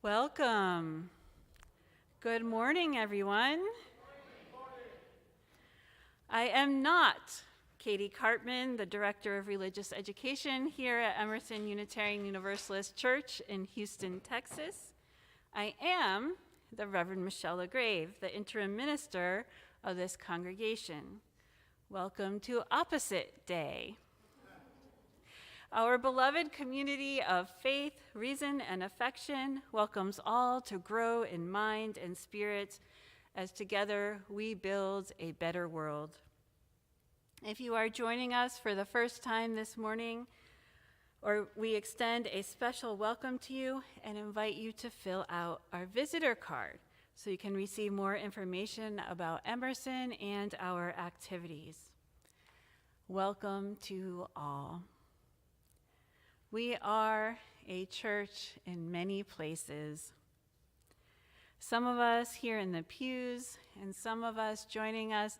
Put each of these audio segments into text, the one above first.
Welcome. Good morning, everyone. I am not Katy Carpman, the Director of Religious Education here at Emerson Unitarian Universalist Church in Houston, Texas. I am the Reverend Michelle LaGrave, the interim minister of this congregation. Welcome to Opposite Day. Our beloved community of faith, reason, and affection welcomes all to grow in mind and spirit as together we build a better world. If you are joining us for the first time this morning, we extend a special welcome to you and invite you to fill out our visitor card so you can receive more information about Emerson and our activities. Welcome to all. We are a church in many places. Some of us here in the pews, and some of us joining us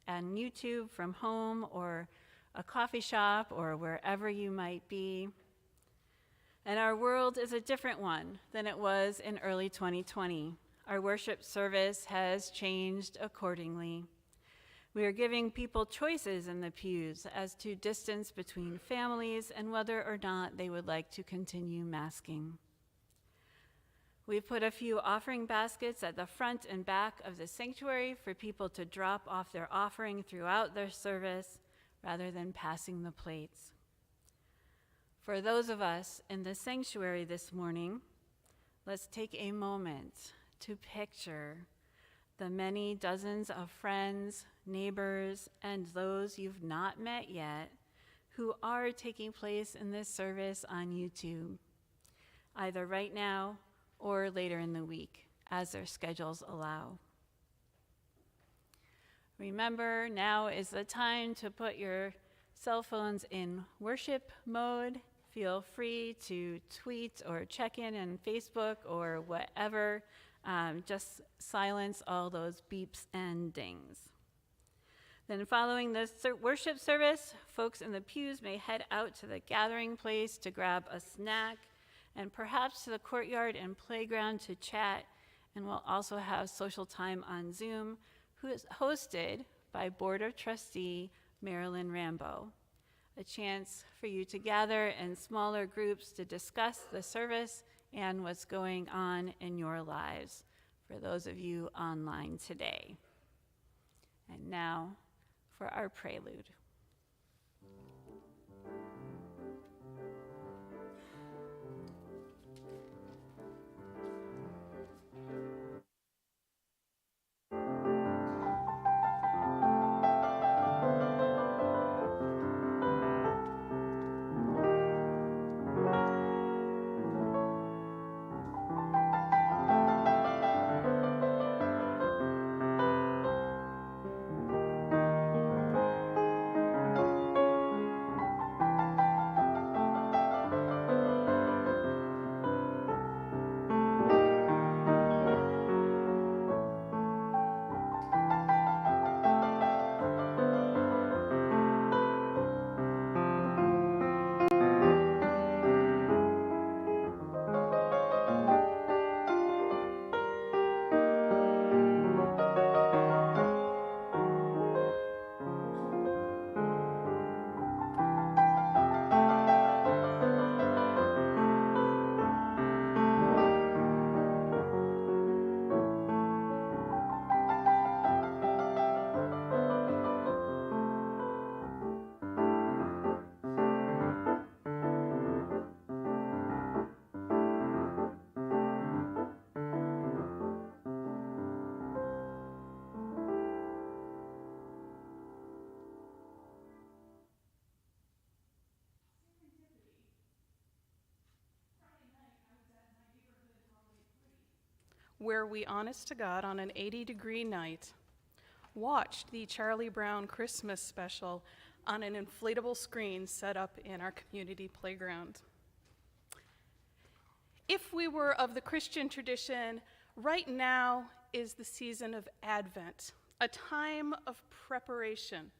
on YouTube from home or a coffee shop or wherever you might be. And our world is a different one than it was in early 2020. Our worship service has changed accordingly. We are giving people choices in the pews as to distance between families and whether or not they would like to continue masking. We've put a few offering baskets at the front and back of the sanctuary for people to drop off their offering throughout their service rather than passing the plates. For those of us in the sanctuary this morning, let's take a moment to picture the many dozens of friends, neighbors, and those you've not met yet who are taking place in this service on YouTube, either right now or later in the week, as their schedules allow. Remember, now is the time to put your cell phones in worship mode. Feel free to tweet or check in on Facebook or whatever. Just silence all those beeps and dings. Then following the worship service, folks in the pews may head out to the gathering place to grab a snack and perhaps to the courtyard and playground to chat. And we'll also have social time on Zoom, who is hosted by Board of Trustee Marilyn Rambo. A chance for you to gather in smaller groups to discuss the service and what's going on in your lives for those of you online today. And now for our prelude. Where we, honest to God, on an 80-degree night, watched the Charlie Brown Christmas special on an inflatable screen set up in our community playground. If we were of the Christian tradition, right now is the season of Advent, a time of preparation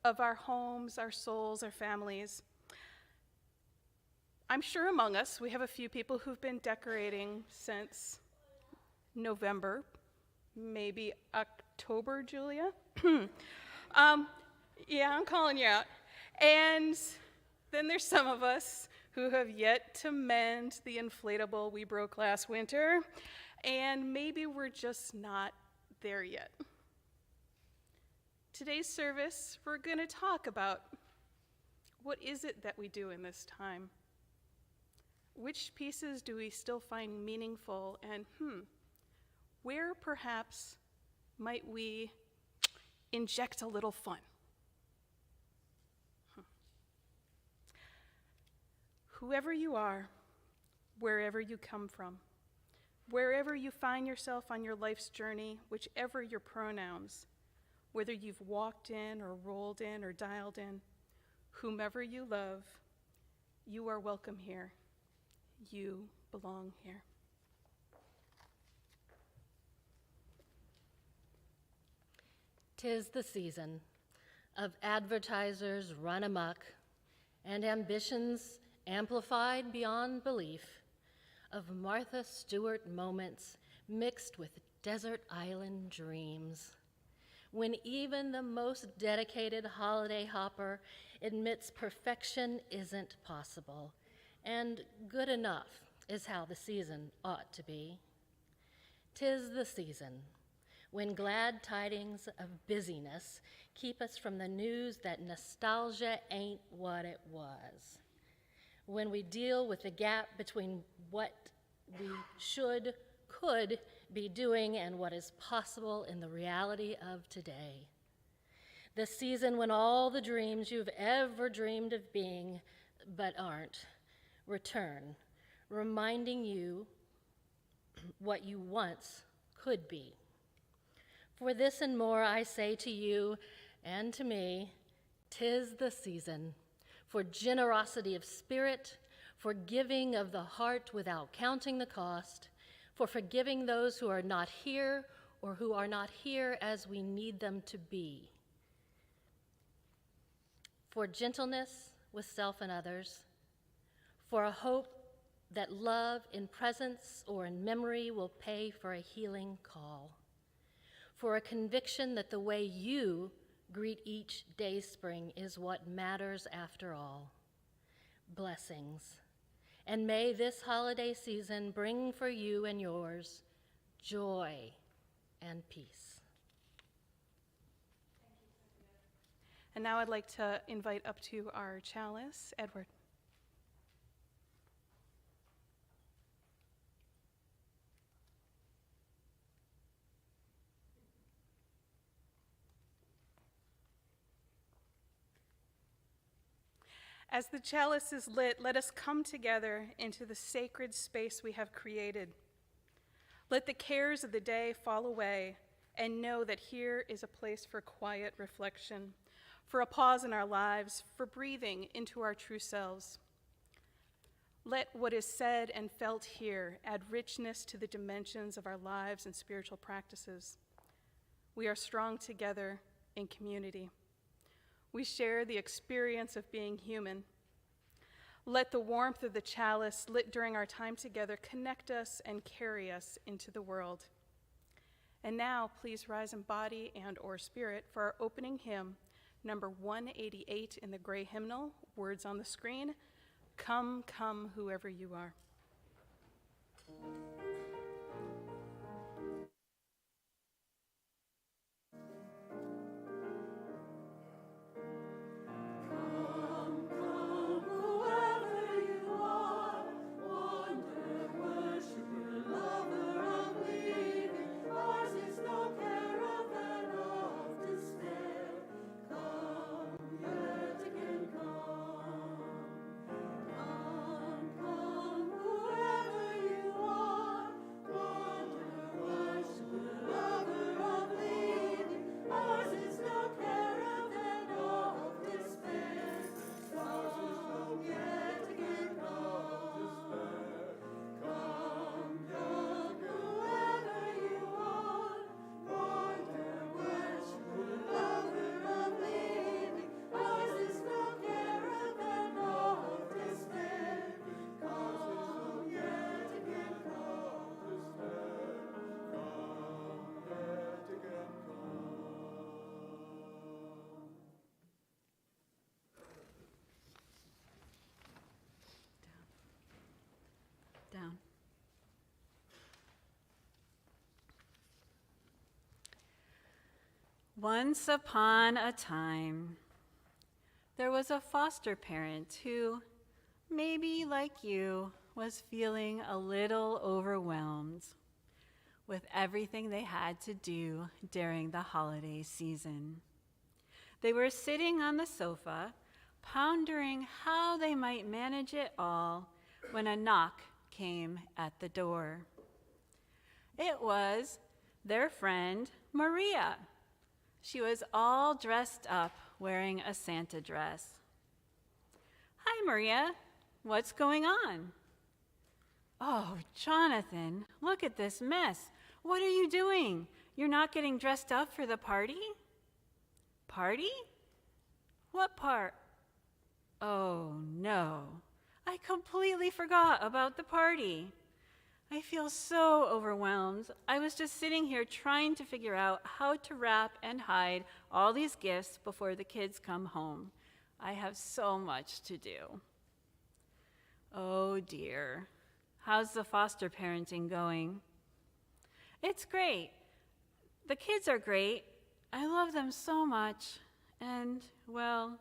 of our homes, our souls, our families. I'm sure among us we have a few people who've been decorating since November, maybe October, Julia. Yeah, I'm calling you out. And then there's some of us who have yet to mend the inflatable we broke last winter, and maybe we're just not there yet. Today's service, we're going to talk about what is it that we do in this time? Which pieces do we still find meaningful, and where perhaps might we inject a little fun? Whoever you are, wherever you come from, wherever you find yourself on your life's journey, whichever your pronouns, whether you've walked in or rolled in or dialed in, whomever you love, you are welcome here. You belong here. "'Tis the season of advertisers run amok and ambitions amplified beyond belief, of Martha Stewart moments mixed with desert island dreams, when even the most dedicated holiday hopper admits perfection isn't possible, and good enough is how the season ought to be. 'Tis the season when glad tidings of busyness keep us from the news that nostalgia ain't what it was, when we deal with the gap between what we could be doing and what is possible in the reality of today. The season when all the dreams you've ever dreamed of being but aren't return, reminding you what you once could be. For this and more I say to you and to me, 'tis the season for generosity of spirit, for giving of the heart without counting the cost, for forgiving those who are not here or who are not here as we need them to be, for gentleness with self and others, for a hope that love in presence or in memory will pay for a healing call, for a conviction that the way you greet each day spring is what matters after all. Blessings. And may this holiday season bring for you and yours joy and peace. And now I'd like to invite up to our chalice, Edward. As the chalice is lit, let us come together into the sacred space we have created. Let the cares of the day fall away and know that here is a place for quiet reflection, for a pause in our lives, for breathing into our true selves. Let what is said and felt here add richness to the dimensions of our lives and spiritual practices. We are strong together in community. We share the experience of being human. Let the warmth of the chalice lit during our time together connect us and carry us into the world. And now, please rise in body and or spirit for our opening hymn, number 188 in the gray hymnal, words on the screen, "Come, come, whoever you are." Come, whoever you are. Once upon a time, there was a foster parent who, maybe like you, was feeling a little overwhelmed with everything they had to do during the holiday season. They were sitting on the sofa, pondering how they might manage it all when a knock came at the door. It was their friend, Maria. She was all dressed up, wearing a Santa dress. "Hi, Maria. What's going on?" "Oh, Jonathan, look at this mess. What are you doing? You're not getting dressed up for the party?" "Party? What part? Oh, no. I completely forgot about the party. I feel so overwhelmed. I was just sitting here trying to figure out how to wrap and hide all these gifts before the kids come home. I have so much to do." "Oh dear. How's the foster parenting going?" "It's great. The kids are great. I love them so much. And, well,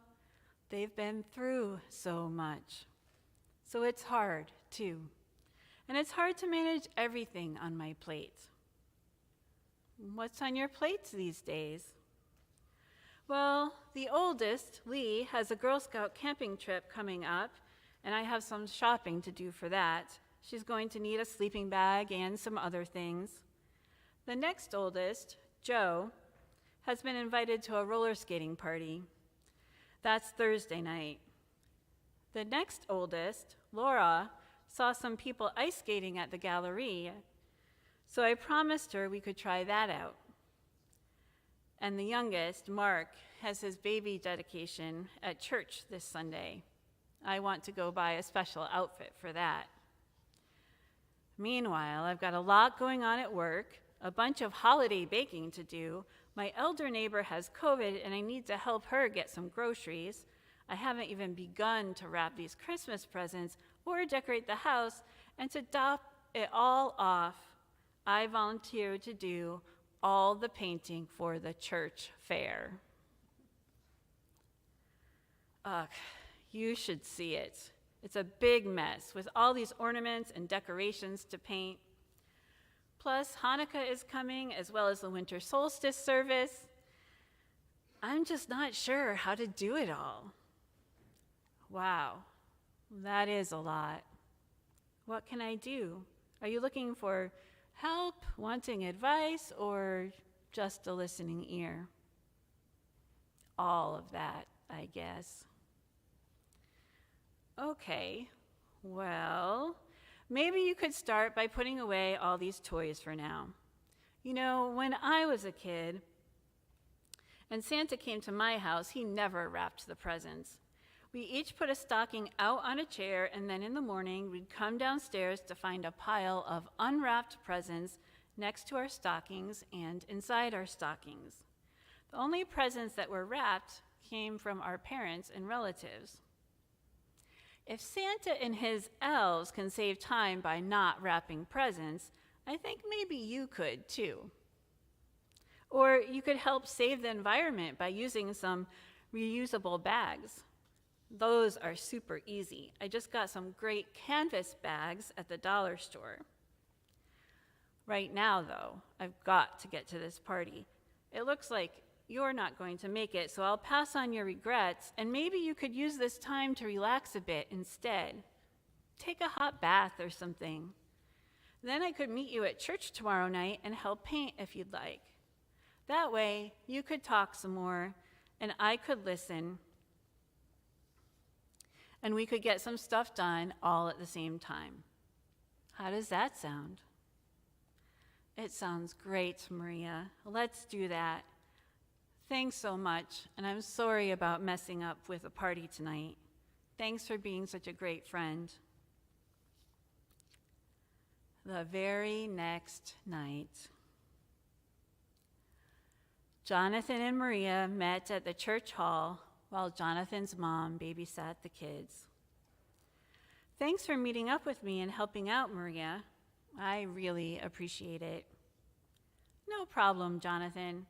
they've been through so much. So it's hard, too. And it's hard to manage everything on my plate." "What's on your plates these days?" "Well, the oldest, Lee, has a Girl Scout camping trip coming up, and I have some shopping to do for that. She's going to need a sleeping bag and some other things. The next oldest, Joe, has been invited to a roller skating party. That's Thursday night. The next oldest, Laura, saw some people ice skating at the gallery, so I promised her we could try that out. And the youngest, Mark, has his baby dedication at church this Sunday. I want to go buy a special outfit for that. Meanwhile, I've got a lot going on at work, a bunch of holiday baking to do. My elder neighbor has COVID, and I need to help her get some groceries. I haven't even begun to wrap these Christmas presents or decorate the house, and to top it all off, I volunteered to do all the painting for the church fair." Ugh, you should see it. It's a big mess with all these ornaments and decorations to paint. Plus, Hanukkah is coming, as well as the winter solstice service. I'm just not sure how to do it all. Wow, that is a lot. What can I do? Are you looking for help, wanting advice, or just a listening ear? All of that, I guess. Okay, well, maybe you could start by putting away all these toys for now. You know, when I was a kid and Santa came to my house, he never wrapped the presents. We each put a stocking out on a chair, and then in the morning, we'd come downstairs to find a pile of unwrapped presents next to our stockings and inside our stockings. The only presents that were wrapped came from our parents and relatives. If Santa and his elves can save time by not wrapping presents, I think maybe you could too. Or you could help save the environment by using some reusable bags. Those are super easy. I just got some great canvas bags at the dollar store. Right now, though, I've got to get to this party. It looks like you're not going to make it, so I'll pass on your regrets, and maybe you could use this time to relax a bit instead. Take a hot bath or something. Then I could meet you at church tomorrow night and help paint if you'd like. That way, you could talk some more, and I could listen, and we could get some stuff done all at the same time. How does that sound? It sounds great, Maria. Let's do that. Thanks so much, and I'm sorry about messing up with the party tonight. Thanks for being such a great friend. The very next night, Jonathan and Maria met at the church hall while Jonathan's mom babysat the kids. Thanks for meeting up with me and helping out, Maria. I really appreciate it. No problem, Jonathan.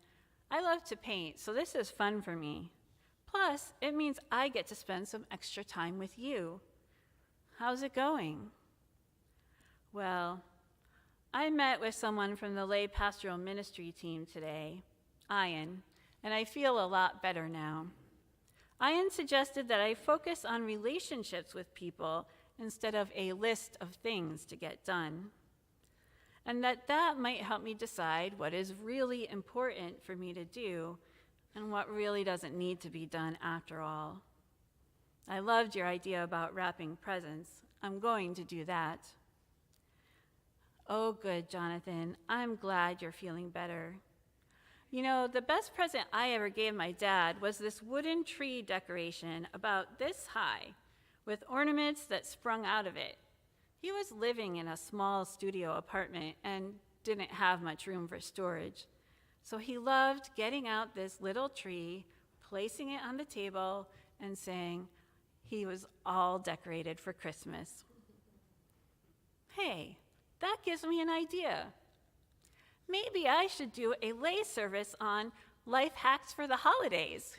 I love to paint, so this is fun for me. Plus, it means I get to spend some extra time with you. How's it going? Well, I met with someone from the lay pastoral ministry team today, Ian, and I feel a lot better now. Ian suggested that I focus on relationships with people instead of a list of things to get done, and that might help me decide what is really important for me to do and what really doesn't need to be done after all. I loved your idea about wrapping presents. I'm going to do that. Oh, good, Jonathan. I'm glad you're feeling better. You know, the best present I ever gave my dad was this wooden tree decoration about this high, with ornaments that sprung out of it. He was living in a small studio apartment and didn't have much room for storage. So he loved getting out this little tree, placing it on the table, and saying he was all decorated for Christmas. Hey, that gives me an idea. Maybe I should do a lay service on life hacks for the holidays.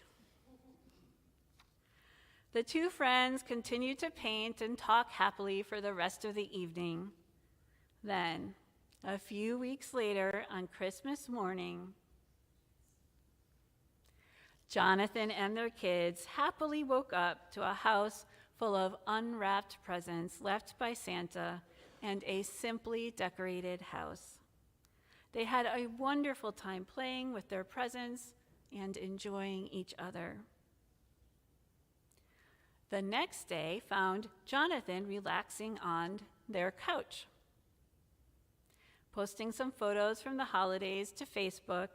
The two friends continued to paint and talk happily for the rest of the evening. Then, a few weeks later, on Christmas morning, Jonathan and their kids happily woke up to a house full of unwrapped presents left by Santa and a simply decorated house. They had a wonderful time playing with their presents and enjoying each other. The next day found Jonathan relaxing on their couch, posting some photos from the holidays to Facebook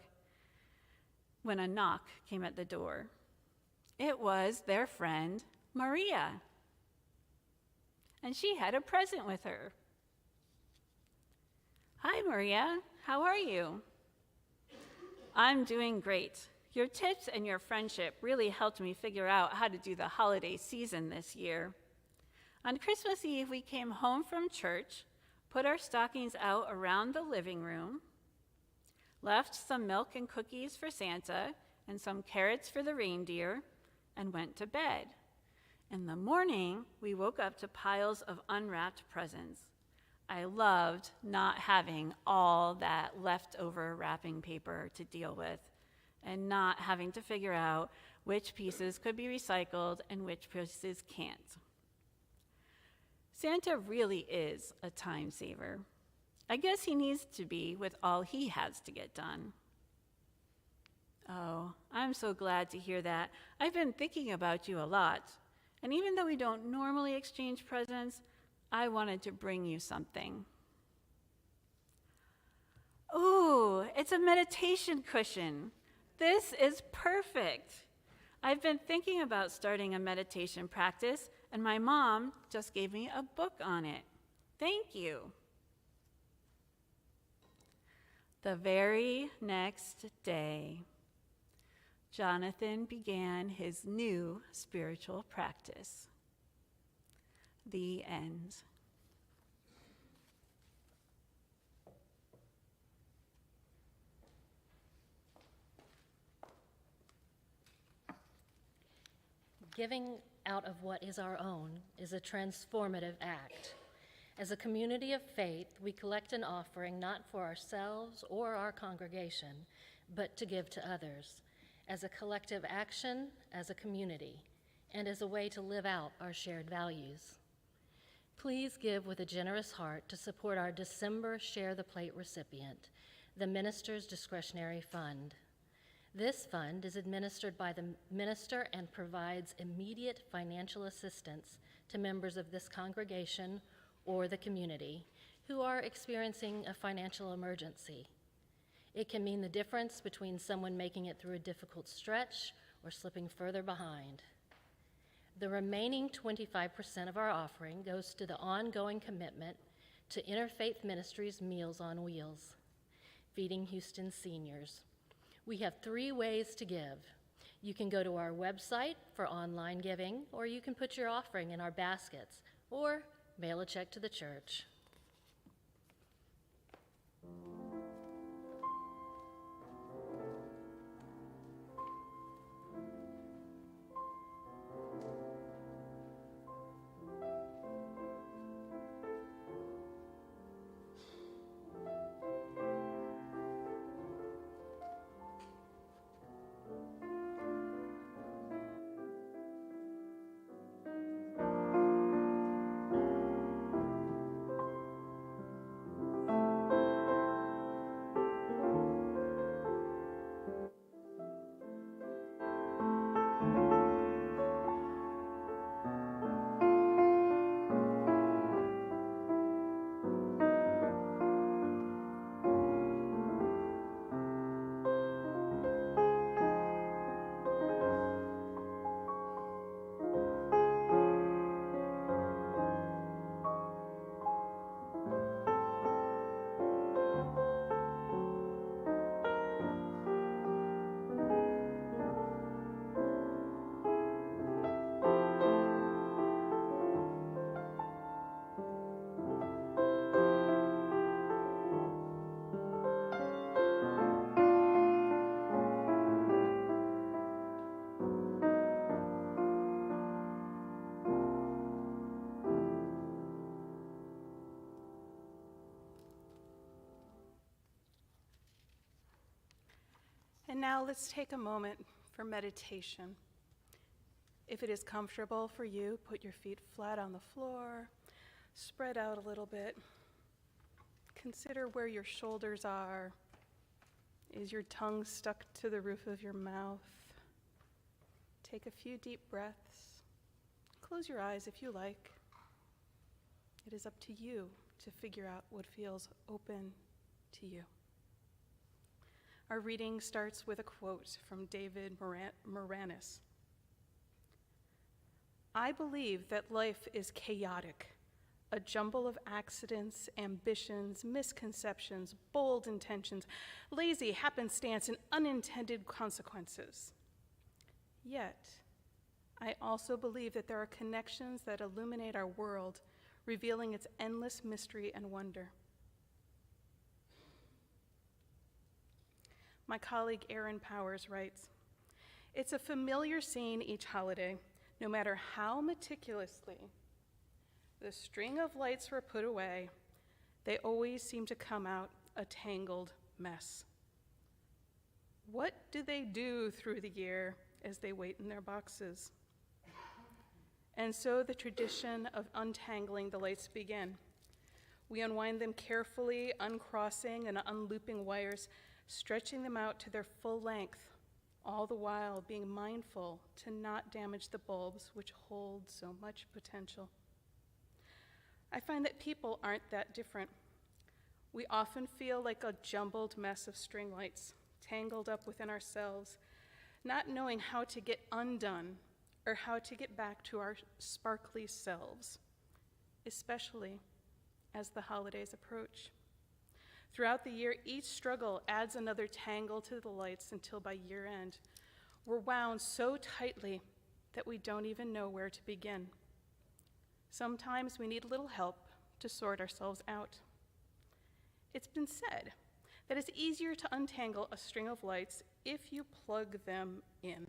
when a knock came at the door. It was their friend, Maria, and she had a present with her. Hi, Maria. How are you? I'm doing great. Your tips and your friendship really helped me figure out how to do the holiday season this year. On Christmas Eve, we came home from church, put our stockings out around the living room, left some milk and cookies for Santa and some carrots for the reindeer, and went to bed. In the morning, we woke up to piles of unwrapped presents. I loved not having all that leftover wrapping paper to deal with and not having to figure out which pieces could be recycled and which pieces can't. Santa really is a time saver. I guess he needs to be with all he has to get done. Oh, I'm so glad to hear that. I've been thinking about you a lot. And even though we don't normally exchange presents, I wanted to bring you something. Ooh, it's a meditation cushion. This is perfect. I've been thinking about starting a meditation practice, and my mom just gave me a book on it. Thank you. The very next day, Jonathan began his new spiritual practice. The end. Giving out of what is our own is a transformative act. As a community of faith, we collect an offering not for ourselves or our congregation, but to give to others, as a collective action, as a community, and as a way to live out our shared values. Please give with a generous heart to support our December Share the Plate recipient, the Minister's Discretionary Fund. This fund is administered by the minister and provides immediate financial assistance to members of this congregation or the community who are experiencing a financial emergency. It can mean the difference between someone making it through a difficult stretch or slipping further behind. The remaining 25% of our offering goes to the ongoing commitment to Interfaith Ministries Meals on Wheels, feeding Houston seniors. We have 3 ways to give. You can go to our website for online giving, or you can put your offering in our baskets, or mail a check to the church. And now let's take a moment for meditation. If it is comfortable for you, put your feet flat on the floor, spread out a little bit. Consider where your shoulders are. Is your tongue stuck to the roof of your mouth? Take a few deep breaths. Close your eyes if you like. It is up to you to figure out what feels open to you. Our reading starts with a quote from David Moranis. I believe that life is chaotic, a jumble of accidents, ambitions, misconceptions, bold intentions, lazy happenstance, and unintended consequences. Yet, I also believe that there are connections that illuminate our world, revealing its endless mystery and wonder. My colleague Erin Powers writes, "It's a familiar scene each holiday, no matter how meticulously the string of lights were put away, they always seem to come out a tangled mess. What do they do through the year as they wait in their boxes?" And so the tradition of untangling the lights begin. We unwind them carefully, uncrossing and unlooping wires, stretching them out to their full length, all the while being mindful to not damage the bulbs which hold so much potential. I find that people aren't that different. We often feel like a jumbled mess of string lights, tangled up within ourselves, not knowing how to get undone or how to get back to our sparkly selves, especially as the holidays approach. Throughout the year, each struggle adds another tangle to the lights until by year end, we're wound so tightly that we don't even know where to begin. Sometimes we need a little help to sort ourselves out. It's been said that it's easier to untangle a string of lights if you plug them in.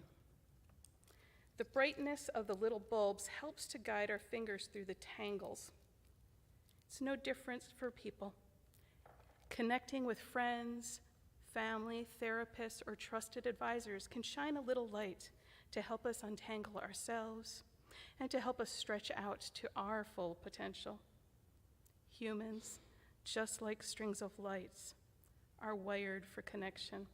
The brightness of the little bulbs helps to guide our fingers through the tangles. It's no different for people. Connecting with friends, family, therapists, or trusted advisors can shine a little light to help us untangle ourselves and to help us stretch out to our full potential. Humans, just like strings of lights, are wired for connection.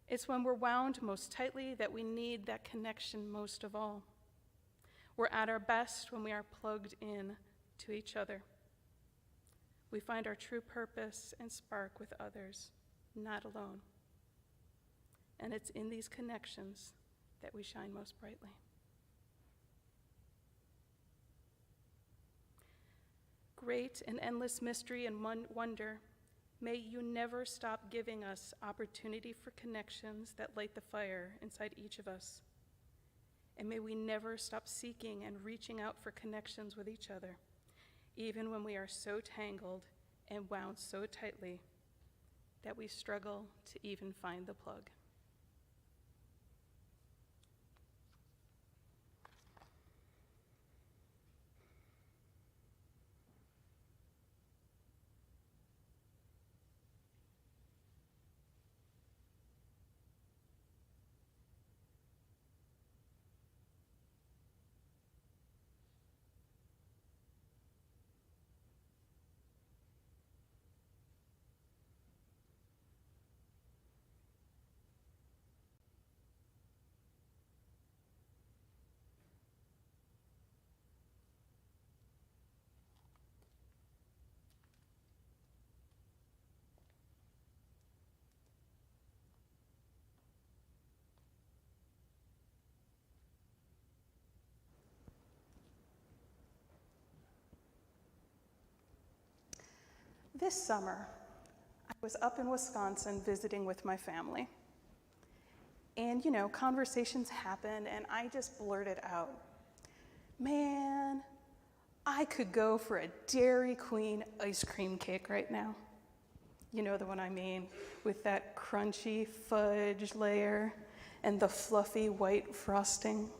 It's when we're wound most tightly that we need that connection most of all. We're at our best when we are plugged in to each other. We find our true purpose and spark with others, not alone. And it's in these connections that we shine most brightly. Great and endless mystery and wonder, may you never stop giving us opportunity for connections that light the fire inside each of us. And may we never stop seeking and reaching out for connections with each other, even when we are so tangled and wound so tightly that we struggle to even find the plug. This summer, I was up in Wisconsin visiting with my family. And conversations happen, and I just blurted out, "Man, I could go for a Dairy Queen ice cream cake right now." You know the one I mean, with that crunchy fudge layer and the fluffy white frosting.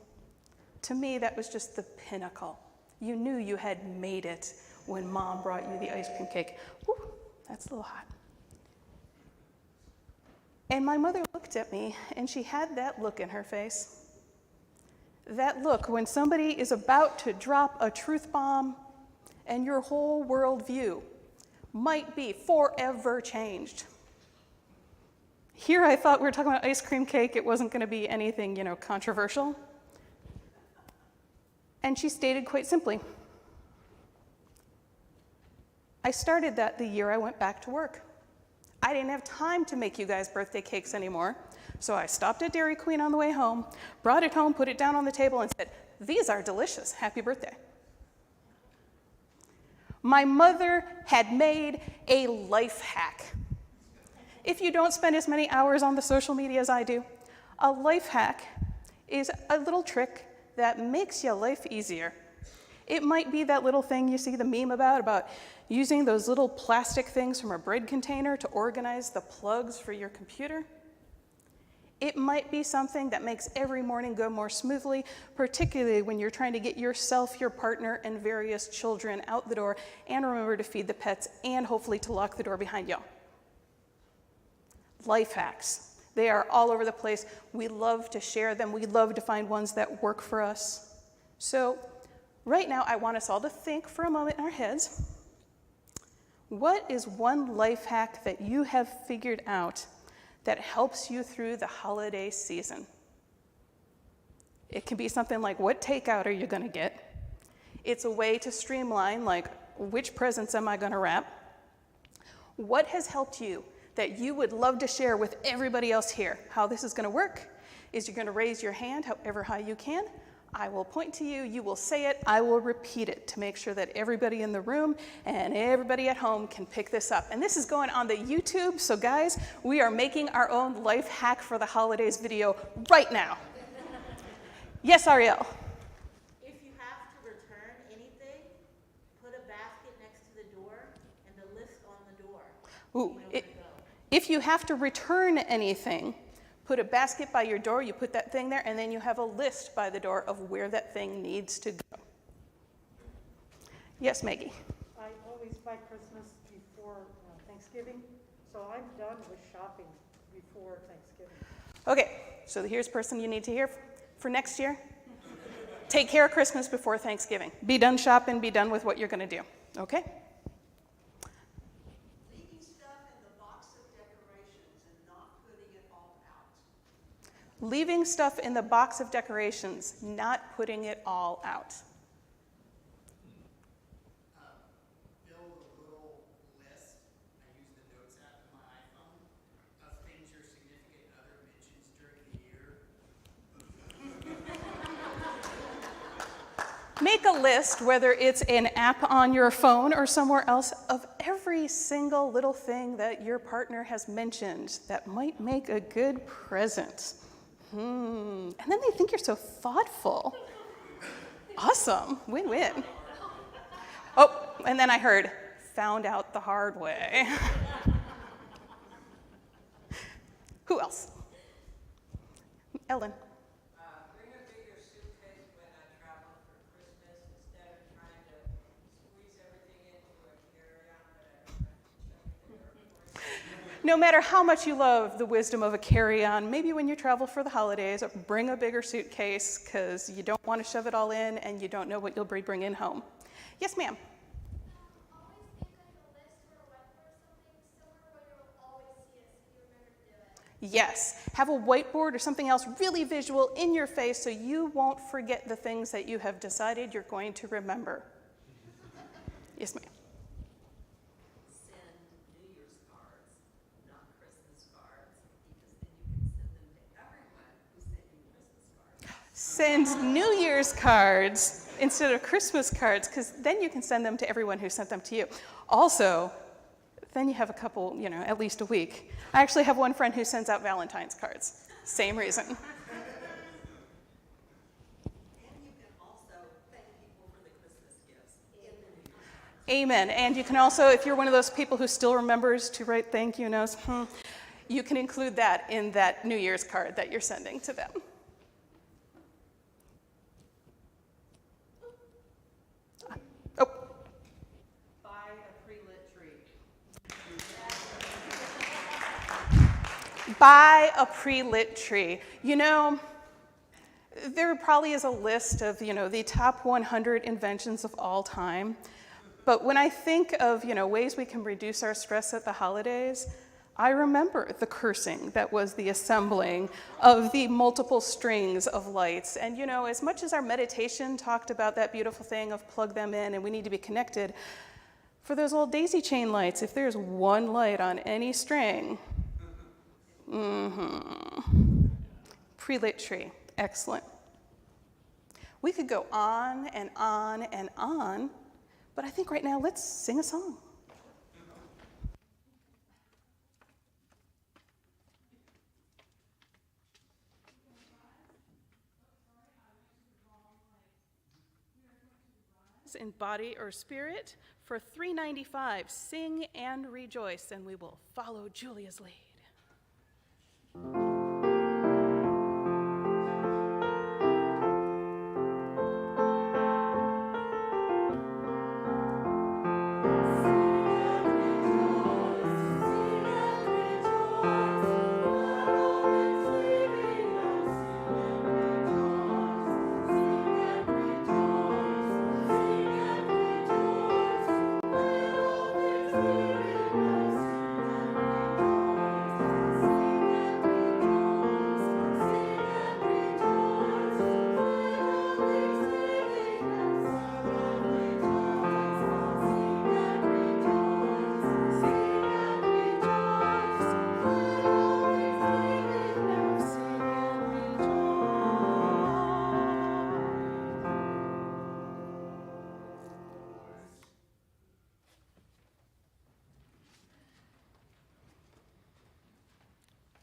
To me, that was just the pinnacle. You knew you had made it when Mom brought you the ice cream cake. Whew, that's a little hot. And my mother looked at me, and she had that look in her face. That look when somebody is about to drop a truth bomb and your whole worldview might be forever changed. Here I thought we were talking about ice cream cake. It wasn't going to be anything, controversial. And she stated quite simply, I started that the year I went back to work. I didn't have time to make you guys birthday cakes anymore, so I stopped at Dairy Queen on the way home, brought it home, put it down on the table, and said, these are delicious. Happy birthday. My mother had made a life hack. If you don't spend as many hours on the social media as I do, a life hack is a little trick that makes your life easier. It might be that little thing you see the meme about using those little plastic things from a bread container to organize the plugs for your computer. It might be something that makes every morning go more smoothly, particularly when you're trying to get yourself, your partner, and various children out the door, and remember to feed the pets, and hopefully to lock the door behind y'all. Life hacks. They are all over the place. We love to share them. We love to find ones that work for us. So right now, I want us all to think for a moment in our heads. What is one life hack that you have figured out that helps you through the holiday season? It can be something like, what takeout are you going to get? It's a way to streamline, like, which presents am I going to wrap? What has helped you that you would love to share with everybody else here? How this is going to work is you're going to raise your hand however high you can. I will point to you, you will say it, I will repeat it to make sure that everybody in the room and everybody at home can pick this up. And this is going on the YouTube, so guys, we are making our own life hack for the holidays video right now. Yes, Ariel? If you have to return anything, put a basket next to the door and the list on the door. Ooh, You know where to go. if you have to return anything, put a basket by your door, you put that thing there, and then you have a list by the door of where that thing needs to go. Yes, Maggie? I always buy Christmas before Thanksgiving, so I'm done with shopping before Thanksgiving. Okay, so here's a person you need to hear for next year. Take care of Christmas before Thanksgiving. Be done shopping, be done with what you're going to do, okay? Leaving stuff in the box of decorations and not putting it all out. Leaving stuff in the box of decorations, not putting it all out. Build a little list. I use the Notes app in my iPhone of things your significant other mentions during the year. Make a list, whether it's an app on your phone or somewhere else, of every single little thing that your partner has mentioned that might make a good present. And then they think you're so thoughtful. Awesome, win-win. Oh, and then I heard, found out the hard way. Who else? Ellen. Bring a bigger suitcase when I travel for Christmas instead of trying to squeeze everything into a carry-on that I don't have to check at the airport. No matter how much you love the wisdom of a carry-on, maybe when you travel for the holidays, bring a bigger suitcase because you don't want to shove it all in and you don't know what you'll be bringing home. Yes, ma'am. Always think of the list for a whiteboard somewhere where you'll always see it so you remember to do it. Yes, have a whiteboard or something else really visual in your face so you won't forget the things that you have decided you're going to remember. Yes, ma'am. Send New Year's cards, not Christmas cards, because then you can send them to everyone who sent you Christmas cards. Send New Year's cards instead of Christmas cards, because then you can send them to everyone who sent them to you. Also, then you have a couple, at least a week. I actually have one friend who sends out Valentine's cards. Same reason. And you can also thank people for the Christmas gifts in the New Year's cards. Amen. And you can also, if you're one of those people who still remembers to write thank you notes, you can include that in that New Year's card that you're sending to them. Oh. buy a pre-lit tree. You know, there probably is a list of, the top 100 inventions of all time. But when I think of, ways we can reduce our stress at the holidays, I remember the cursing that was the assembling of the multiple strings of lights. And, as much as our meditation talked about that beautiful thing of plug them in and we need to be connected, for those old daisy chain lights, if there's one light on any string, pre-lit tree, excellent. We could go on and on and on, but I think right now let's sing a song. In body or spirit, for $3.95, sing and rejoice, and we will follow Julia's lead.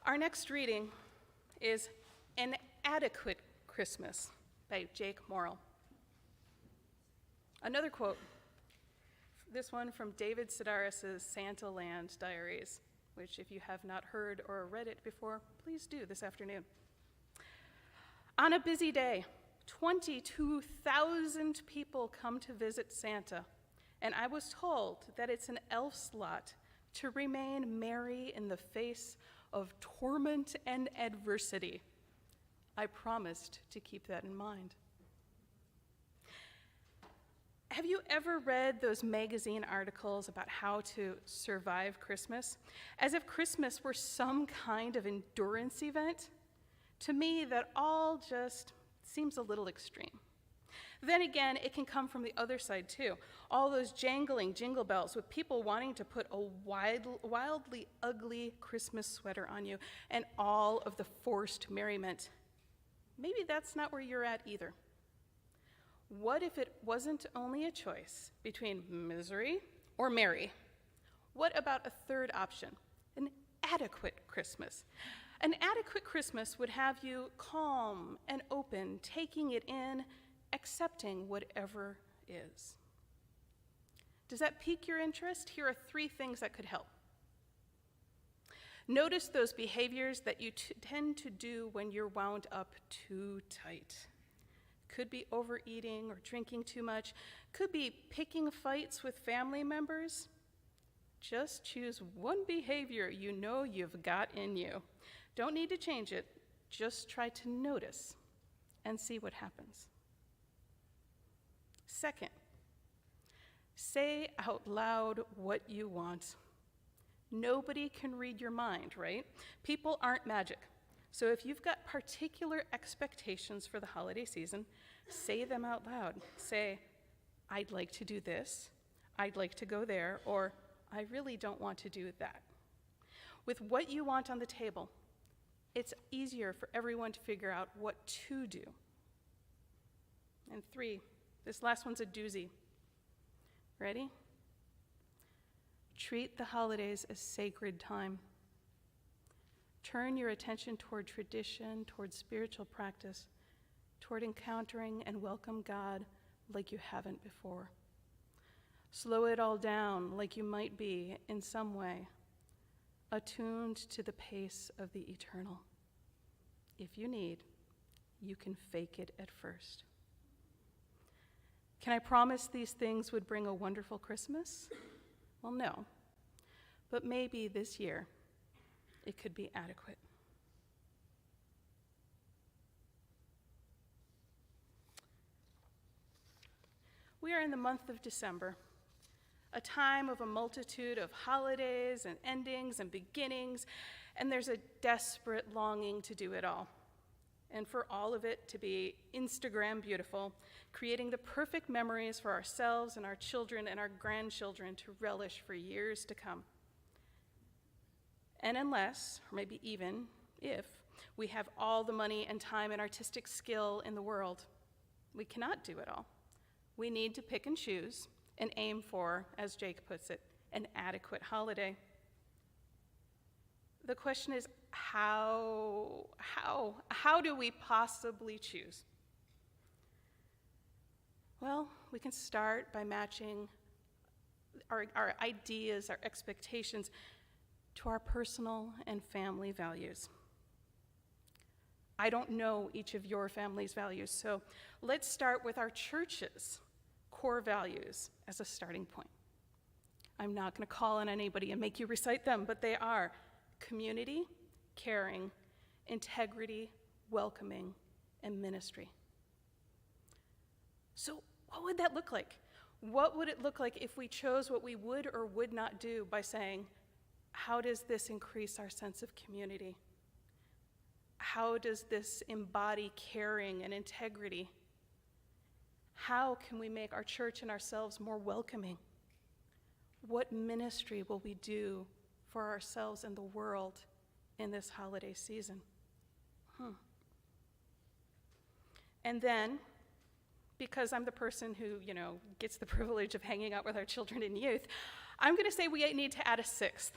Our next reading is An Adequate Christmas by Jake Morrill. Another quote, this one from David Sedaris' Santa Land Diaries, which if you have not heard or read it before, please do this afternoon. On a busy day, 22,000 people come to visit Santa, and I was told that it's an elf's lot to remain merry in the face of torment and adversity. I promised to keep that in mind. Have you ever read those magazine articles about how to survive Christmas? As if Christmas were some kind of endurance event? To me, that all just seems a little extreme. Then again, it can come from the other side too. All those jangling jingle bells with people wanting to put a wildly ugly Christmas sweater on you and all of the forced merriment. Maybe that's not where you're at either. What if it wasn't only a choice between misery or merry? What about a third option, an adequate Christmas? An adequate Christmas would have you calm and open, taking it in, accepting whatever is. Does that pique your interest? Here are 3 things that could help. Notice those behaviors that you tend to do when you're wound up too tight. Could be overeating or drinking too much. Could be picking fights with family members. Just choose one behavior you know you've got in you. Don't need to change it. Just try to notice and see what happens. Second, say out loud what you want. Nobody can read your mind, right? People aren't magic. So if you've got particular expectations for the holiday season, say them out loud. Say, I'd like to do this, I'd like to go there, or I really don't want to do that. With what you want on the table, it's easier for everyone to figure out what to do. And 3, this last one's a doozy. Ready? Treat the holidays as sacred time. Turn your attention toward tradition, toward spiritual practice, toward encountering and welcome God like you haven't before. Slow it all down like you might be, in some way, attuned to the pace of the eternal. If you need, you can fake it at first. Can I promise these things would bring a wonderful Christmas? Well, no. But maybe this year, it could be adequate. We are in the month of December, a time of a multitude of holidays and endings and beginnings, and there's a desperate longing to do it all, and for all of it to be Instagram beautiful, creating the perfect memories for ourselves and our children and our grandchildren to relish for years to come. And unless, or maybe even if, we have all the money and time and artistic skill in the world, we cannot do it all. We need to pick and choose and aim for, as Jake puts it, an adequate holiday. The question is, how do we possibly choose? Well, we can start by matching our ideas, our expectations to our personal and family values. I don't know each of your family's values, so let's start with our church's core values as a starting point. I'm not going to call on anybody and make you recite them, but they are community, caring, integrity, welcoming, and ministry. So what would that look like? What would it look like if we chose what we would or would not do by saying, how does this increase our sense of community? How does this embody caring and integrity? How can we make our church and ourselves more welcoming? What ministry will we do for ourselves and the world in this holiday season? And then, because I'm the person who, gets the privilege of hanging out with our children and youth, I'm going to say we need to add a sixth.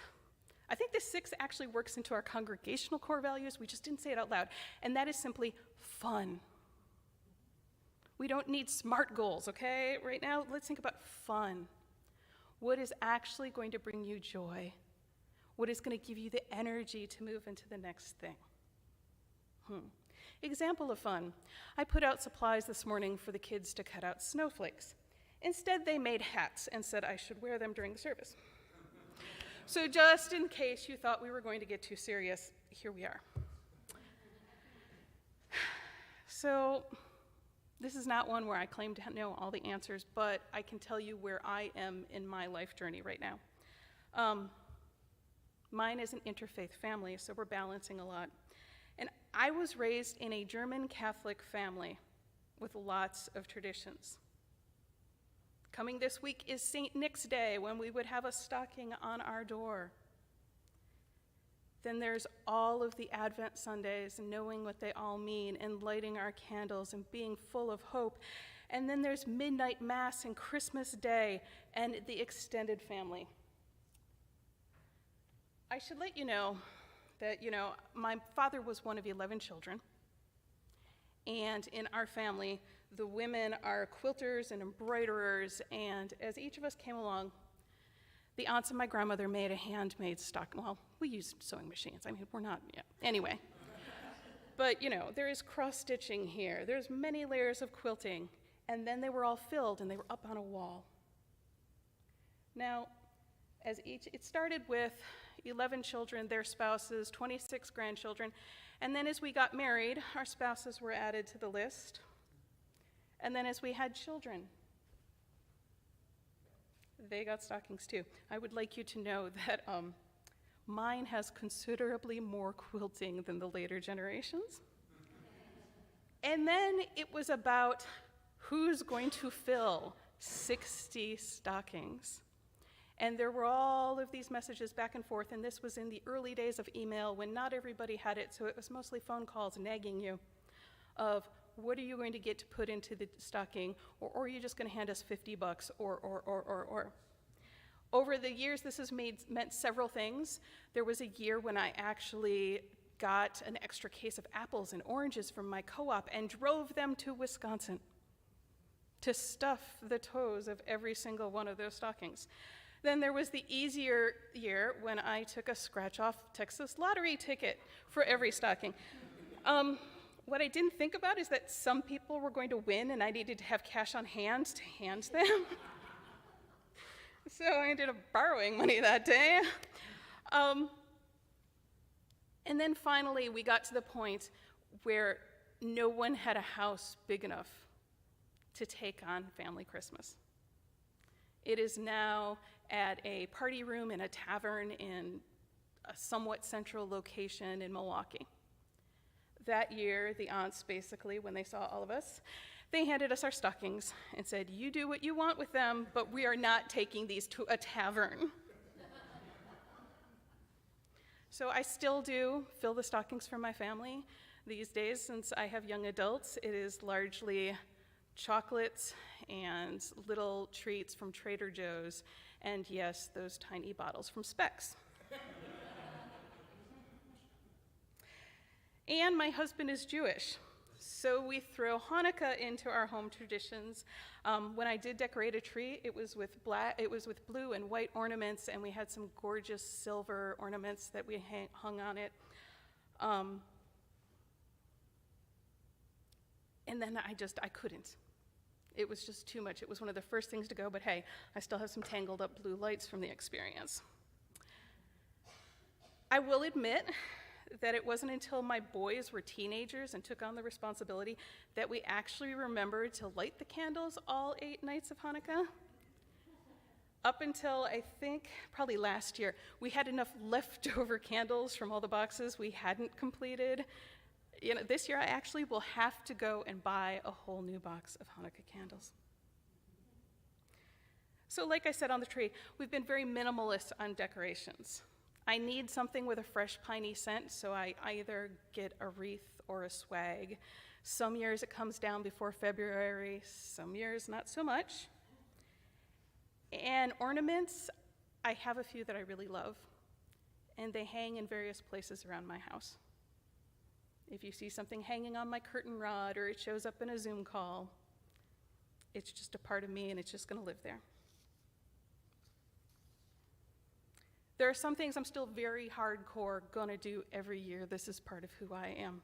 I think this sixth actually works into our congregational core values. We just didn't say it out loud. And that is simply fun. We don't need SMART goals, okay? Right now, let's think about fun. What is actually going to bring you joy? What is going to give you the energy to move into the next thing? Example of fun. I put out supplies this morning for the kids to cut out snowflakes. Instead, they made hats and said I should wear them during the service. So just in case you thought we were going to get too serious, here we are. So this is not one where I claim to know all the answers, but I can tell you where I am in my life journey right now. Mine is an interfaith family, so we're balancing a lot. And I was raised in a German Catholic family with lots of traditions. Coming this week is St. Nick's Day, when we would have a stocking on our door. Then there's all of the Advent Sundays and knowing what they all mean and lighting our candles and being full of hope. And then there's midnight mass and Christmas Day and the extended family. I should let you know that, my father was one of 11 children. And in our family, the women are quilters and embroiderers, and as each of us came along, the aunts and my grandmother made a handmade stocking. Well, we used sewing machines. We're not, Anyway. But, there is cross-stitching here. There's many layers of quilting, and then they were all filled, and they were up on a wall. Now, it started with 11 children, their spouses, 26 grandchildren, and then as we got married, our spouses were added to the list. And then as we had children, they got stockings too. I would like you to know that mine has considerably more quilting than the later generations. And then it was about who's going to fill 60 stockings. And there were all of these messages back and forth, and this was in the early days of email when not everybody had it, so it was mostly phone calls nagging you of, what are you going to get to put into the stocking, or are you just going to hand us $50, or. Over the years, this has meant several things. There was a year when I actually got an extra case of apples and oranges from my co-op and drove them to Wisconsin to stuff the toes of every single one of those stockings. Then there was the easier year when I took a scratch-off Texas lottery ticket for every stocking. What I didn't think about is that some people were going to win and I needed to have cash on hand to hand them. So I ended up borrowing money that day. And then finally we got to the point where no one had a house big enough to take on family Christmas. It is now at a party room in a tavern in a somewhat central location in Milwaukee. That year, the aunts basically, when they saw all of us, they handed us our stockings and said, "You do what you want with them, but we are not taking these to a tavern." So I still do fill the stockings for my family these days. Since I have young adults, it is largely chocolates and little treats from Trader Joe's, and yes, those tiny bottles from Specs. And my husband is Jewish, so we throw Hanukkah into our home traditions. When I did decorate a tree, it was with blue and white ornaments, and we had some gorgeous silver ornaments that we hung on it. And then I couldn't. It was just too much. It was one of the first things to go, but hey, I still have some tangled up blue lights from the experience. I will admit that it wasn't until my boys were teenagers and took on the responsibility that we actually remembered to light the candles all 8 nights of Hanukkah. Up until, I think, probably last year, we had enough leftover candles from all the boxes we hadn't completed. This year I actually will have to go and buy a whole new box of Hanukkah candles. So like I said on the tree, we've been very minimalist on decorations. I need something with a fresh piney scent, so I either get a wreath or a swag. Some years it comes down before February, some years not so much. And ornaments, I have a few that I really love, and they hang in various places around my house. If you see something hanging on my curtain rod or it shows up in a Zoom call, it's just a part of me and it's just going to live there. There are some things I'm still very hardcore going to do every year. This is part of who I am.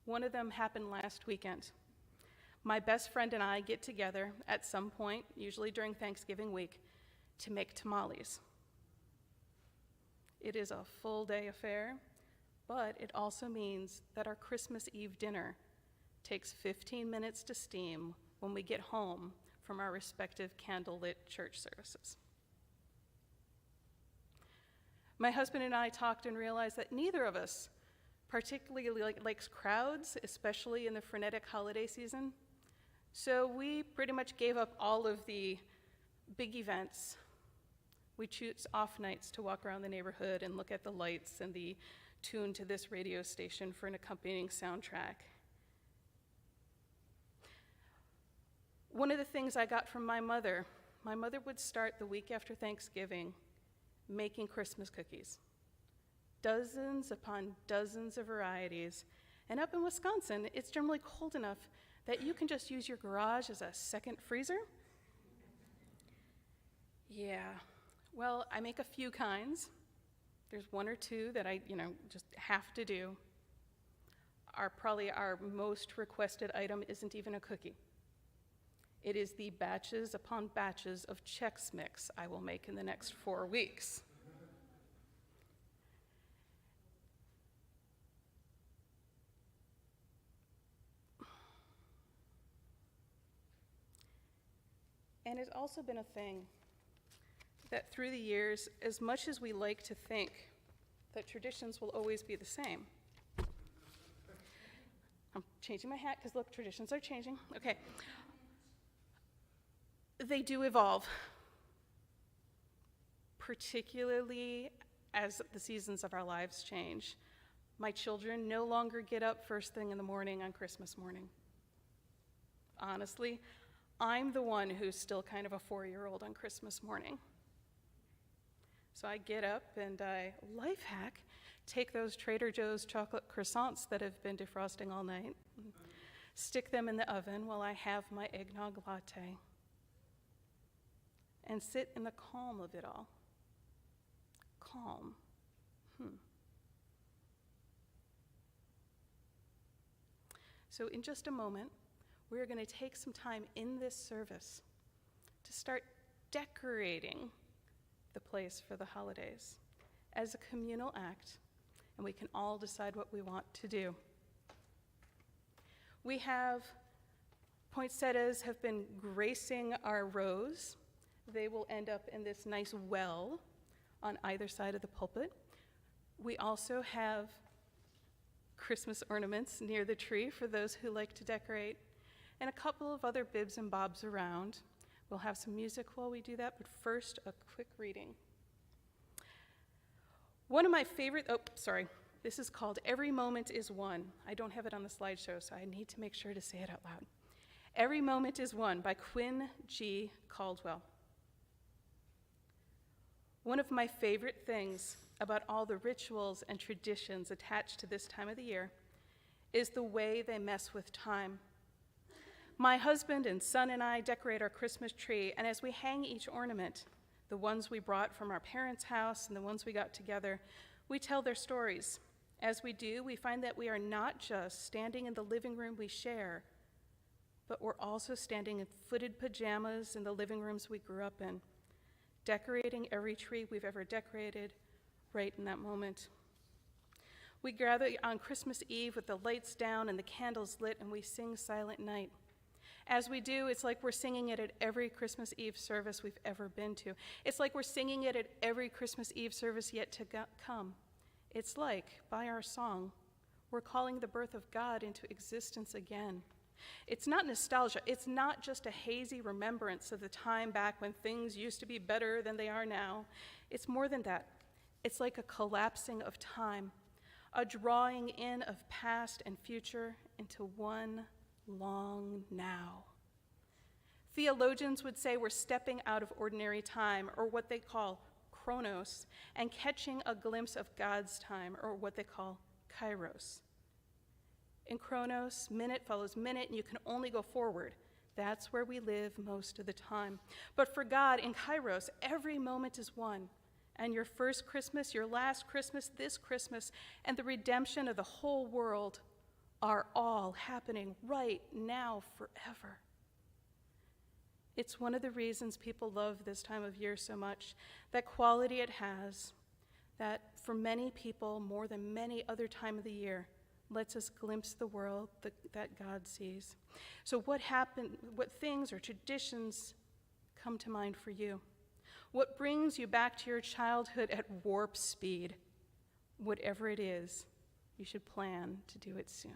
One of them happened last weekend. My best friend and I get together at some point, usually during Thanksgiving week, to make tamales. It is a full-day affair, but it also means that our Christmas Eve dinner takes 15 minutes to steam when we get home from our respective candlelit church services. My husband and I talked and realized that neither of us particularly likes crowds, especially in the frenetic holiday season. So we pretty much gave up all of the big events. We choose off nights to walk around the neighborhood and look at the lights and the tune to this radio station for an accompanying soundtrack. One of the things I got from my mother would start the week after Thanksgiving making Christmas cookies. Dozens upon dozens of varieties. And up in Wisconsin, it's generally cold enough that you can just use your garage as a second freezer. Yeah, well, I make a few kinds. There's one or two that I, just have to do. Probably our most requested item isn't even a cookie. It is the batches upon batches of Chex Mix I will make in the next 4 weeks. And it's also been a thing that through the years, as much as we like to think that traditions will always be the same. I'm changing my hat because look, traditions are changing. Okay. They do evolve, particularly as the seasons of our lives change. My children no longer get up first thing in the morning on Christmas morning. Honestly, I'm the one who's still kind of a 4-year-old on Christmas morning. So I get up and I, life hack, take those Trader Joe's chocolate croissants that have been defrosting all night, stick them in the oven while I have my eggnog latte, and sit in the calm of it all. Calm. So in just a moment, we're going to take some time in this service to start decorating the place for the holidays as a communal act, and we can all decide what we want to do. We have poinsettias have been gracing our rows. They will end up in this nice well on either side of the pulpit. We also have Christmas ornaments near the tree for those who like to decorate, and a couple of other bibs and bobs around. We'll have some music while we do that, but first, a quick reading. One of my favorite, this is called Every Moment is One. I don't have it on the slideshow, so I need to make sure to say it out loud. Every Moment is One by Quinn G. Caldwell. One of my favorite things about all the rituals and traditions attached to this time of the year is the way they mess with time. My husband and son and I decorate our Christmas tree, and as we hang each ornament, the ones we brought from our parents' house and the ones we got together, we tell their stories. As we do, we find that we are not just standing in the living room we share, but we're also standing in footed pajamas in the living rooms we grew up in, decorating every tree we've ever decorated right in that moment. We gather on Christmas Eve with the lights down and the candles lit, and we sing Silent Night. As we do, it's like we're singing it at every Christmas Eve service we've ever been to. It's like we're singing it at every Christmas Eve service yet to come. It's like, by our song, we're calling the birth of God into existence again. It's not nostalgia. It's not just a hazy remembrance of the time back when things used to be better than they are now. It's more than that. It's like a collapsing of time, a drawing in of past and future into one long now. Theologians would say we're stepping out of ordinary time, or what they call chronos, and catching a glimpse of God's time, or what they call kairos. In chronos, minute follows minute, and you can only go forward. That's where we live most of the time. But for God, in kairos, every moment is one. And your first Christmas, your last Christmas, this Christmas, and the redemption of the whole world are all happening right now forever. It's one of the reasons people love this time of year so much, that quality it has, that for many people, more than many other time of the year, lets us glimpse the world that God sees. So what things or traditions come to mind for you? What brings you back to your childhood at warp speed? Whatever it is, you should plan to do it soon.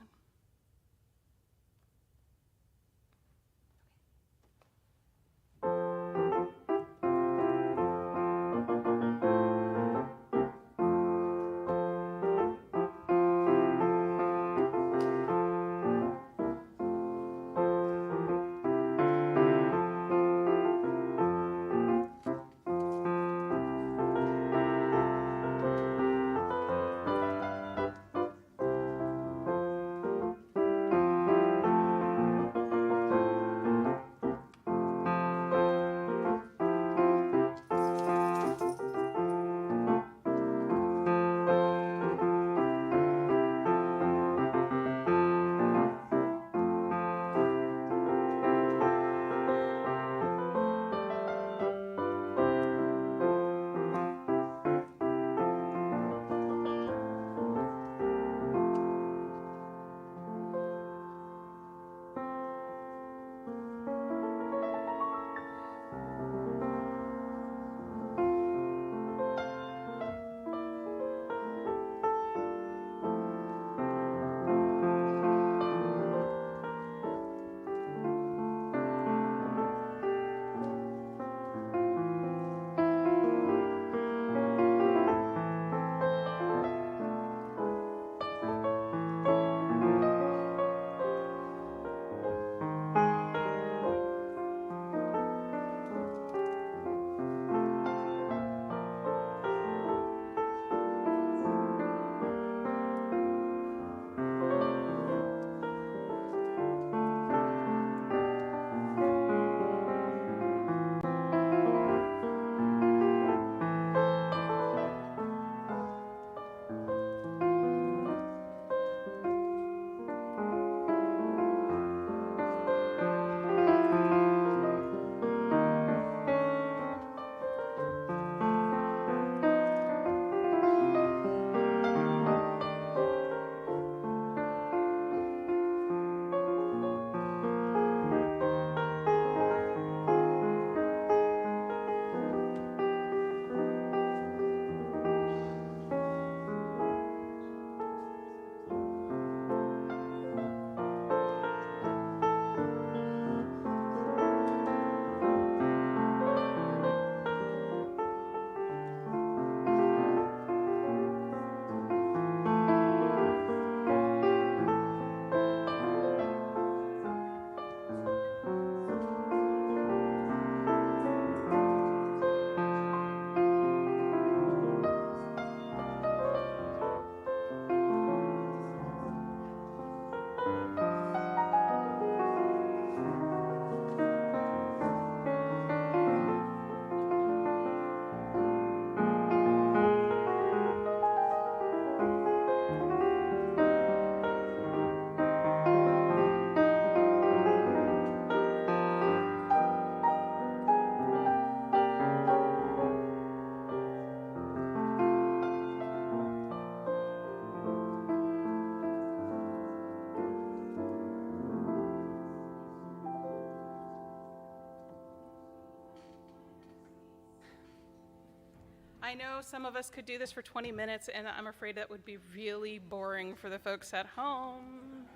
I know some of us could do this for 20 minutes, and I'm afraid that would be really boring for the folks at home.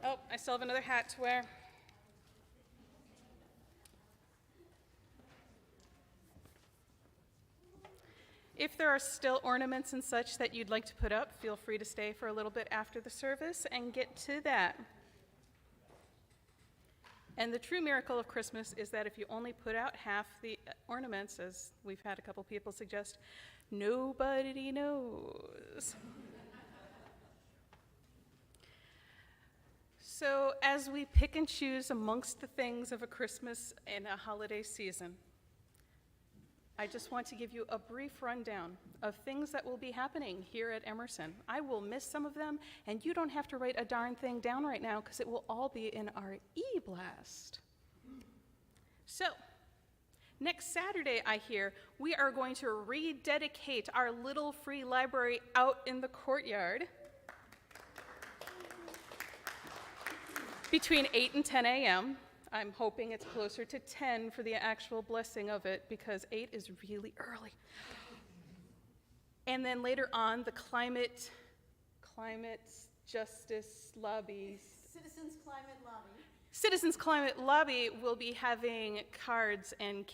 Oh, I still have another hat to wear. If there are still ornaments and such that you'd like to put up, feel free to stay for a little bit after the service and get to that. And the true miracle of Christmas is that if you only put out half the ornaments, as we've had a couple people suggest, nobody knows. So as we pick and choose amongst the things of a Christmas and a holiday season, I just want to give you a brief rundown of things that will be happening here at Emerson. I will miss some of them, and you don't have to write a darn thing down right now because it will all be in our e-blast. So, next Saturday, I hear, we are going to rededicate our little free library out in the courtyard between 8 and 10 a.m. I'm hoping it's closer to 10 for the actual blessing of it because 8 is really early. And then later on, the climate justice lobby. Citizens Climate Lobby will be having cards and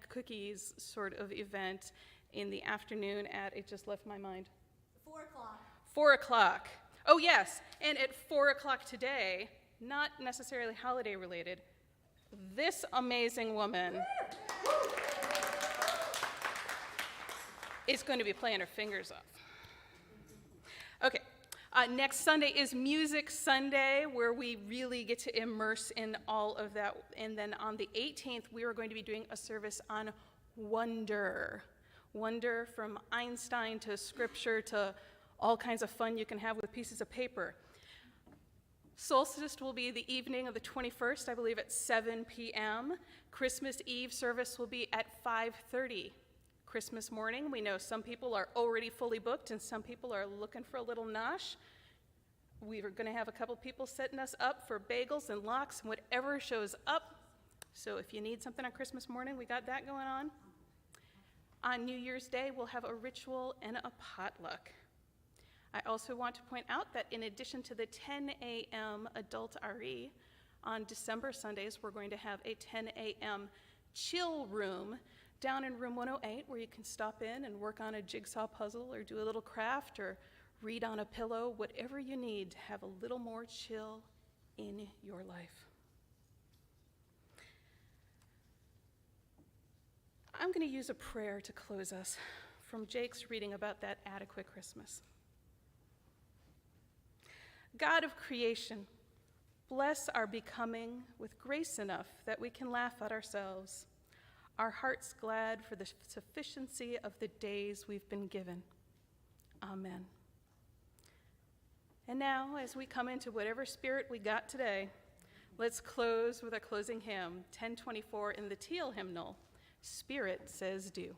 cookies sort of event in the afternoon at, it just left my mind. 4 o'clock. 4 o'clock. Oh yes, and at 4 o'clock today, not necessarily holiday related, this amazing woman is going to be playing her fingers off. Okay, next Sunday is Music Sunday, where we really get to immerse in all of that. And then on the 18th, we are going to be doing a service on wonder. Wonder from Einstein to scripture to all kinds of fun you can have with pieces of paper. Solstice will be the evening of the 21st, I believe at 7 p.m. Christmas Eve service will be at 5:30. Christmas morning, we know some people are already fully booked and some people are looking for a little nosh. We are going to have a couple people setting us up for bagels and lox and whatever shows up. So if you need something on Christmas morning, we got that going on. On New Year's Day, we'll have a ritual and a potluck. I also want to point out that in addition to the 10 a.m. adult RE, on December Sundays, we're going to have a 10 a.m. chill room down in room 108 where you can stop in and work on a jigsaw puzzle or do a little craft or read on a pillow, whatever you need to have a little more chill in your life. I'm going to use a prayer to close us from Jake's reading about that adequate Christmas. God of creation, bless our becoming with grace enough that we can laugh at ourselves, our hearts glad for the sufficiency of the days we've been given. Amen. And now, as we come into whatever spirit we got today, let's close with our closing hymn, 1024 in the Teal hymnal, Spirit Says Do.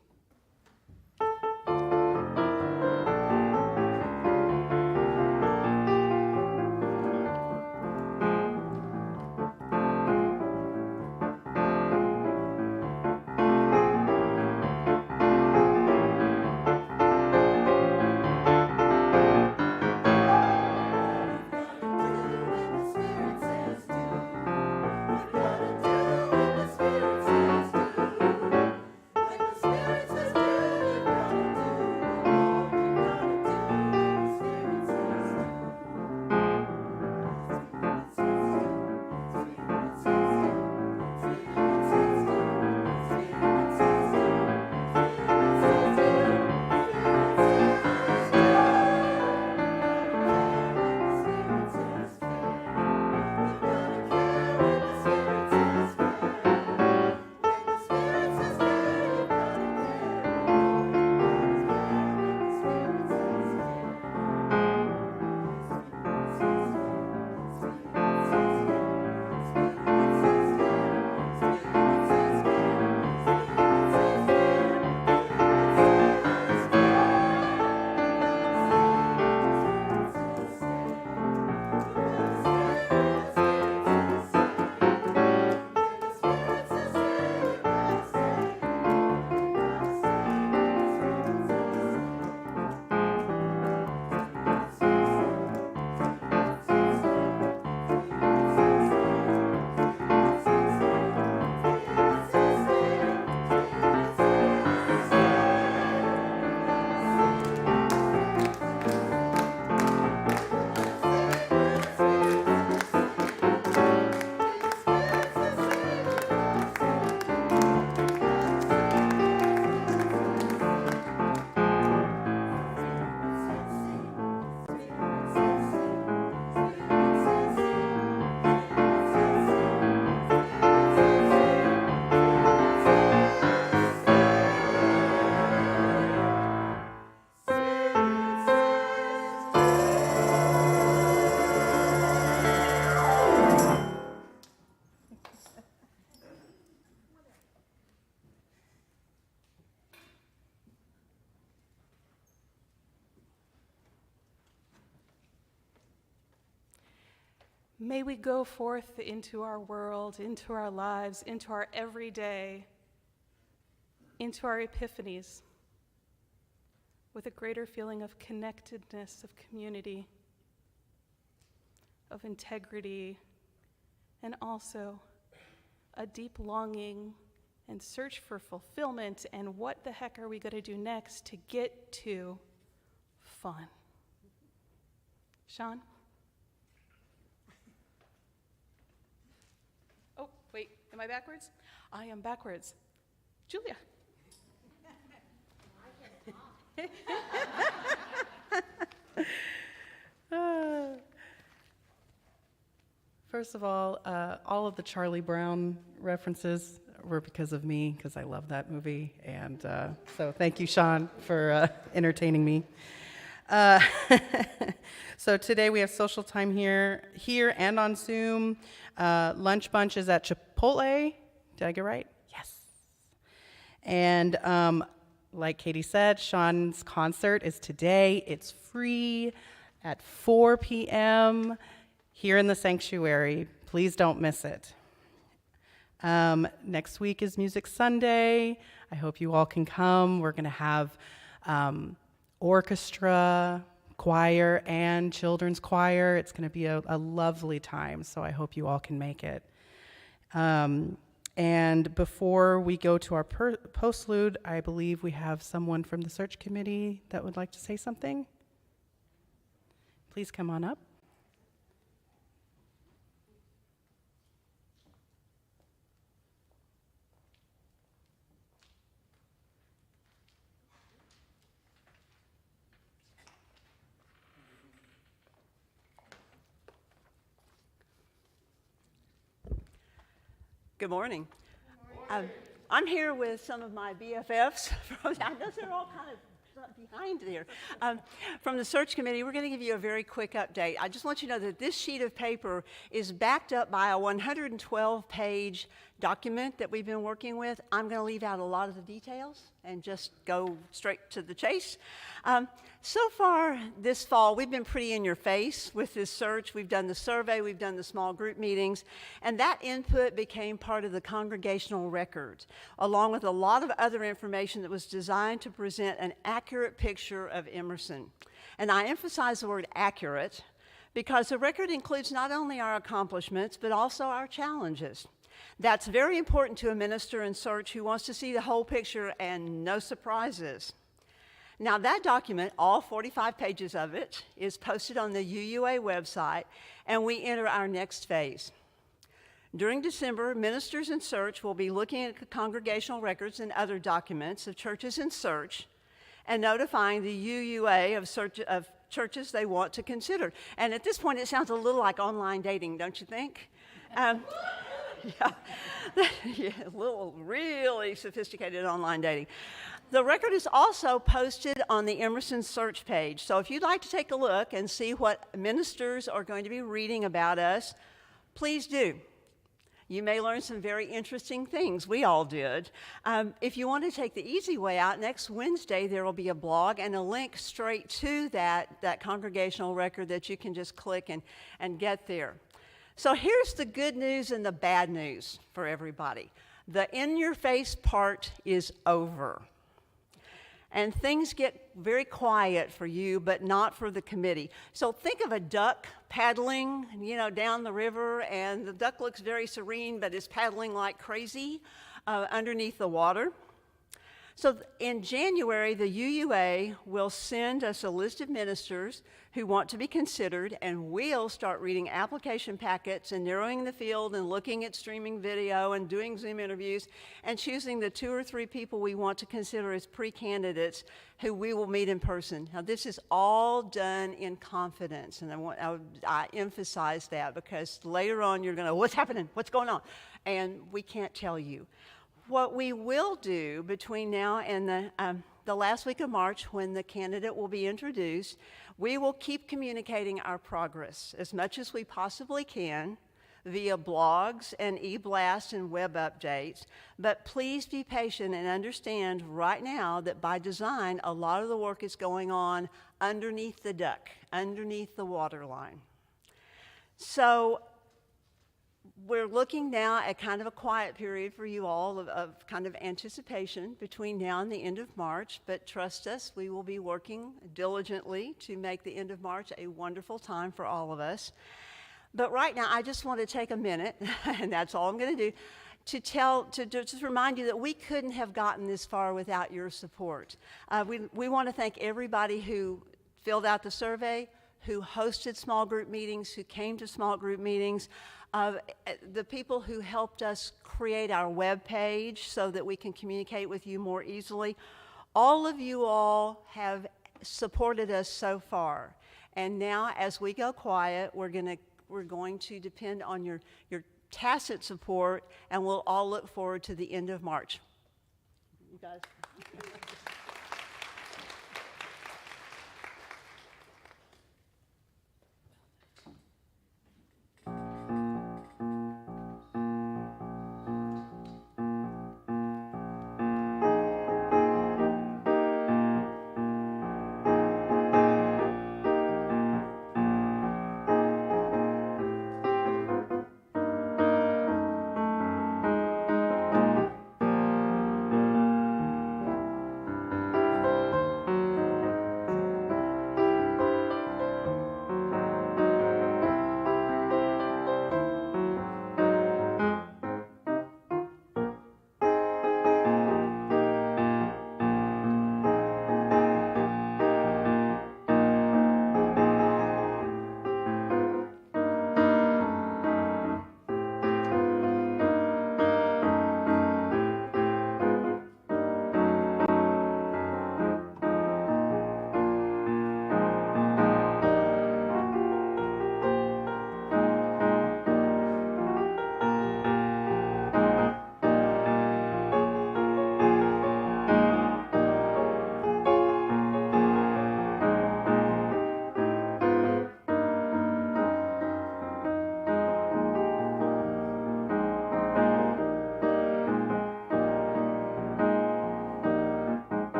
Spirit May we go forth into our world, into our lives, into our everyday, into our epiphanies, with a greater feeling of connectedness, of community, of integrity, and also a deep longing and search for fulfillment and what the heck are we going to do next to get to fun. Sean? Oh, wait, am I backwards? I am backwards. Julia. First of all of the Charlie Brown references were because of me, because I love that movie. And so thank you, Sean, for entertaining me. So today we have social time here and on Zoom. Lunch Bunch is at Chipotle. Did I get it right? Yes. And like Katie said, Sean's concert is today. It's free at 4 p.m. here in the sanctuary. Please don't miss it. Next week is Music Sunday. I hope you all can come. We're going to have orchestra, choir, and children's choir. It's going to be a lovely time, so I hope you all can make it. And before we go to our postlude, I believe we have someone from the search committee that would like to say something. Please come on up. Good morning. I'm here with some of my BFFs. I know they're all kind of behind there. From the search committee, we're going to give you a very quick update. I just want you to know that this sheet of paper is backed up by a 112-page document that we've been working with. I'm going to leave out a lot of the details and just go straight to the chase. So far this fall, we've been pretty in your face with this search. We've done the survey, we've done the small group meetings, and that input became part of the congregational records, along with a lot of other information that was designed to present an accurate picture of Emerson. And I emphasize the word accurate because the record includes not only our accomplishments, but also our challenges. That's very important to a minister in search who wants to see the whole picture and no surprises. Now that document, all 45 pages of it, is posted on the UUA website, and we enter our next phase. During December, ministers in search will be looking at congregational records and other documents of churches in search and notifying the UUA of churches they want to consider. And at this point, it sounds a little like online dating, don't you think? Yeah, a little really sophisticated online dating. The record is also posted on the Emerson search page. So if you'd like to take a look and see what ministers are going to be reading about us, please do. You may learn some very interesting things. We all did. If you want to take the easy way out, next Wednesday there will be a blog and a link straight to that congregational record that you can just click and get there. So here's the good news and the bad news for everybody. The in-your-face part is over. And things get very quiet for you, but not for the committee. So think of a duck paddling, down the river, and the duck looks very serene, but is paddling like crazy underneath the water. So in January, the UUA will send us a list of ministers who want to be considered, and we'll start reading application packets and narrowing the field and looking at streaming video and doing Zoom interviews and choosing the 2 or 3 people we want to consider as pre-candidates who we will meet in person. Now, this is all done in confidence, and I emphasize that because later on you're going to, what's happening? What's going on? And we can't tell you. What we will do between now and the last week of March, when the candidate will be introduced, we will keep communicating our progress as much as we possibly can via blogs and e-blasts and web updates. But please be patient and understand right now that by design, a lot of the work is going on underneath the duck, underneath the waterline. So we're looking now at kind of a quiet period for you all of kind of anticipation between now and the end of March, but trust us, we will be working diligently to make the end of March a wonderful time for all of us. But right now, I just want to take a minute, and that's all I'm going to do, to just remind you that we couldn't have gotten this far without your support. We want to thank everybody who filled out the survey, who hosted small group meetings, who came to small group meetings, the people who helped us create our web page so that we can communicate with you more easily. All of you all have supported us so far. And now, as we go quiet, we're going to depend on your tacit support, and we'll all look forward to the end of March. You guys.